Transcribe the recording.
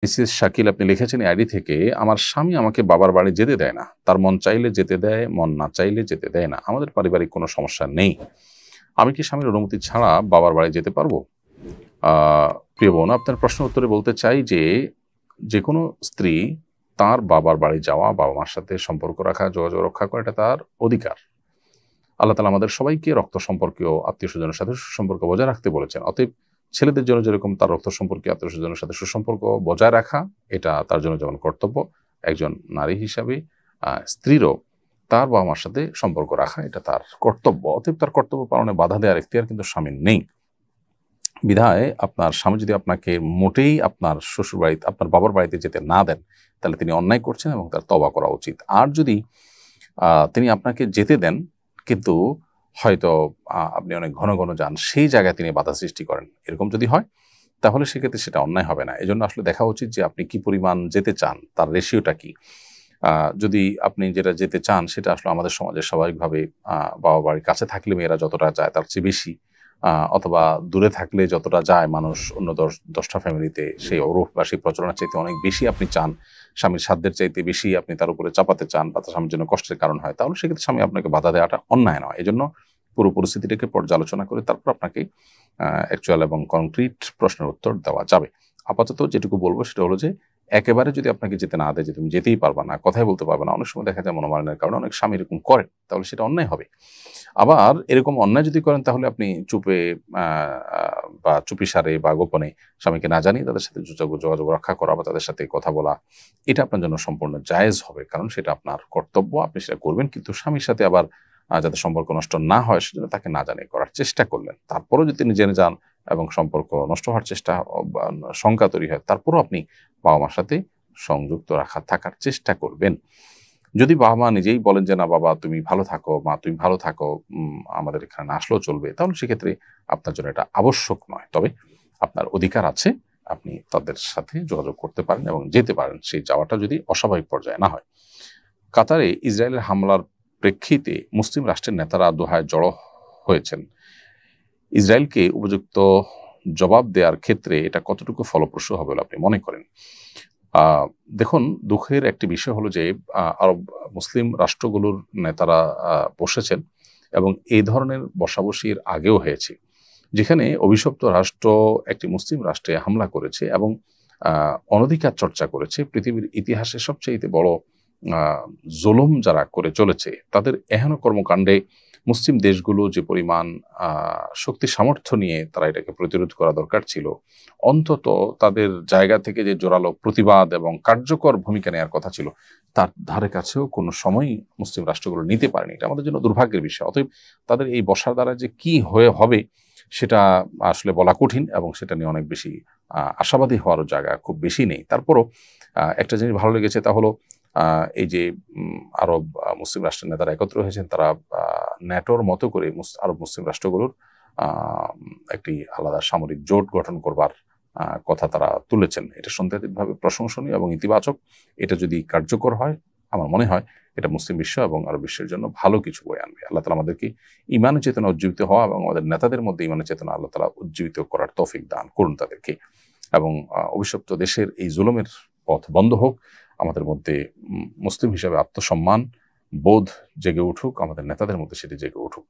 Mrs Shakil আপনি লিখেছেন ID থেকে, আমার স্বামী আমাকে বাবার বাড়ি যেতে দেয় না। তার মন চাইলে যেতে দেয়, মন না চাইলে যেতে দেয় না। আমাদের পারিবারিক কোনো সমস্যা নেই। আমি কি স্বামীর অনুমতি ছাড়া বাবার বাড়ি যেতে পারবো? আ প্রিয় বোন, আপনার প্রশ্নের উত্তরে বলতে চাই যে, যেকোনো স্ত্রী তার বাবার বাড়ি যাওয়া, বাবা-মার সাথে সম্পর্ক রাখা, যোগাযোগ রক্ষা করা এটা তার অধিকার। আল্লাহ তাআলা আমাদের সবাইকে রক্ত সম্পর্কীয় আত্মীয়স্বজনের সাথে সুসম্পর্ক বজায় রাখতে বলেছেন। অতএব ছেলেদের জন্য যেরকম তার রক্ত সম্পর্কীয় আত্মীয়স্বজনের সাথে সুসম্পর্ক বজায় রাখা, এটা তার জন্য যেমন কর্তব্য, একজন নারী হিসাবে স্ত্রীরও তার বাবা-মার সাথে সম্পর্ক রাখা এটা তার কর্তব্য। অতএব তার কর্তব্য পালনে বাধা দেওয়ার এখতিয়ার কিন্তু স্বামীর নেই। বিধায় আপনার স্বামী যদি আপনাকে মোটেই আপনার শ্বশুরবাড়িতে, আপনার বাবার বাড়িতে যেতে না দেন, তাহলে তিনি অন্যায় করছেন এবং তার তওবা করা উচিত। আর যদি তিনি আপনাকে যেতে দেন, কিন্তু হয়তো আপনি অনেক ঘন, ঘন যান, সেই জায়গায় তিনি বাধা সৃষ্টি করেন। এরকম যদি হয়, তাহলে সেক্ষেত্রে সেটা অন্যায় হবে না। এজন্য আসলে দেখা উচিত যে আপনি কি পরিমাণ যেতে চান, তার রেশিওটা কি? যদি আপনি যেটা যেতে চান সেটা আসলে আমাদের সমাজে স্বাভাবিকভাবে বাবা বাড়ির কাছে থাকলে মেয়েরা যতটা যায় তার চেয়ে বেশি, অথবা দূরে থাকলে যতটা যায় মানুষ অন্য ১০টা ফ্যামিলিতে, সেই ওরফ বা সেই প্রচলনের চাইতে অনেক বেশি আপনি চান, স্বামীর সাধ্যের চাইতে বেশি আপনি তার উপরে চাপাতে চান বা তার স্বামীর জন্য কষ্টের কারণ হয়, তাহলে সেক্ষেত্রে স্বামী আপনাকে বাধা দেওয়াটা অন্যায় নয়। এজন্য পুরো পরিস্থিতিটাকে পর্যালোচনা করে তারপর আপনাকে অ্যাকচুয়াল এবং কনক্রিট প্রশ্নের উত্তর দেওয়া যাবে। আপাতত যেটুকু বলবো সেটা হলো যে, একেবারে যদি আপনাকে যেতে না দেয় যে তুমি যেতেই পারবা না, কথাই বলতে পারবা না, অনেক সময় দেখা যায় মনোমালিন্যের কারণে অনেক স্বামী এরকম করেন, তাহলে সেটা অন্যায় হবে। আবার এরকম অন্যায় যদি করেন, তাহলে আপনি চুপে আ আ বা চুপিসারে বা গোপনে স্বামীকে না জানিয়ে তাদের সাথে যোগাযোগ রক্ষা করা বা তাদের সাথে কথা বলা, এটা আপনার জন্য সম্পূর্ণ জায়েজ হবে। কারণ সেটা আপনার কর্তব্য, আপনি সেটা করবেন। কিন্তু স্বামীর সাথে আবার যাতে সম্পর্ক নষ্ট না হয় সেজন্য তাকে না জানিয়ে করার চেষ্টা করলেন। তারপরেও যদি তিনি জেনে যান এবং সম্পর্ক নষ্ট হওয়ার চেষ্টা বা শঙ্কা তৈরি হয়, তারপরেও আপনি বাবা-মার সাথে সংযুক্ত থাকার চেষ্টা করবেন। যদি বাবা-মা নিজেই বলেন যে, "না বাবা তুমি ভালো থাকো, মা তুমি ভালো থাকো, আমাদের এখানে না আসলেও চলবে।" তাহলে সেক্ষেত্রে আপনার জন্য এটা আবশ্যক নয়। তবে আপনার অধিকার আছে, আপনি তাদের সাথে যোগাযোগ করতে পারেন এবং যেতে পারেন, সেই যাওয়াটা যদি অস্বাভাবিক পর্যায়ে না হয়। কাতারে ইসরায়েলের হামলার প্রেক্ষিতে মুসলিম রাষ্ট্রের নেতারা দোহায় জড়ো হয়েছেন। ইসরায়েলকে উপযুক্ত জবাব দেওয়ার ক্ষেত্রে এটা কতটুকু ফলপ্রসূ হবে বলে আপনি মনে করেন? আ দেখুন, দুঃখের একটি বিষয় হলো যে আরব মুসলিম রাষ্ট্রগুলোর নেতারা বসেছেন এবং এই ধরনের বসাবসির আগেও হয়েছে। যেখানে অভিশপ্ত রাষ্ট্র একটি মুসলিম রাষ্ট্রে হামলা করেছে এবং আ অনধিকার চর্চা করেছে। পৃথিবীর ইতিহাসে সবচাইতে বড় আ জুলুম যারা করে চলেছে, তাদের এহেন কর্মকাণ্ডে মুসলিম দেশগুলো যে পরিমাণ আ শক্তি সামর্থ্য নিয়ে তারা এটাকে প্রতিরোধ করা দরকার ছিল, অন্তত তাদের জায়গা থেকে যে জোরালো প্রতিবাদ এবং কার্যকর ভূমিকা নেয়ার কথা ছিল, তার ধারে কাছেও কোনো সময়ই মুসলিম রাষ্ট্রগুলো নিতে পারেনি। এটা আমাদের জন্য দুর্ভাগ্যের বিষয়। অতএব তাদের এই বসার দ্বারা যে কি হবে সেটা আসলে বলা কঠিন এবং সেটা নিয়ে অনেক বেশি আশাবাদী হওয়ারও জায়গা খুব বেশি নেই। তারপরও একটা জিনিস ভালো লেগেছে, তা হলো এই যে আরব মুসলিম রাষ্ট্রের নেতারা একত্র হয়েছেন, তারা ন্যাটোর মতো করে আরব মুসলিম রাষ্ট্রগুলোর আ একটি আলাদা সামরিক জোট গঠন করবার কথা তারা তুলেছেন। এটা সাংঘাতিকভাবে প্রশংসনীয় এবং ইতিবাচক। এটা যদি কার্যকর হয়, আমার মনে হয় এটা মুসলিম বিশ্ব এবং আরব বিশ্বের জন্য ভালো কিছু বয়ে আনবে। আল্লাহ তাআলা আমাদেরকে ঈমানের চেতনা উজ্জীবিত হওয়া এবং আমাদের নেতাদের মধ্যে ঈমানের চেতনা আল্লাহ তাআলা উজ্জীবিত করার তৌফিক দান করুন তাদেরকে। এবং অভিশপ্ত দেশের এই জুলুমের পথ বন্ধ হোক। আমাদের মধ্যে মুসলিম হিসাবে আত্মসম্মান বোধ জেগে উঠুক, আমাদের নেতাদের মধ্যে সেটি জেগে উঠুক।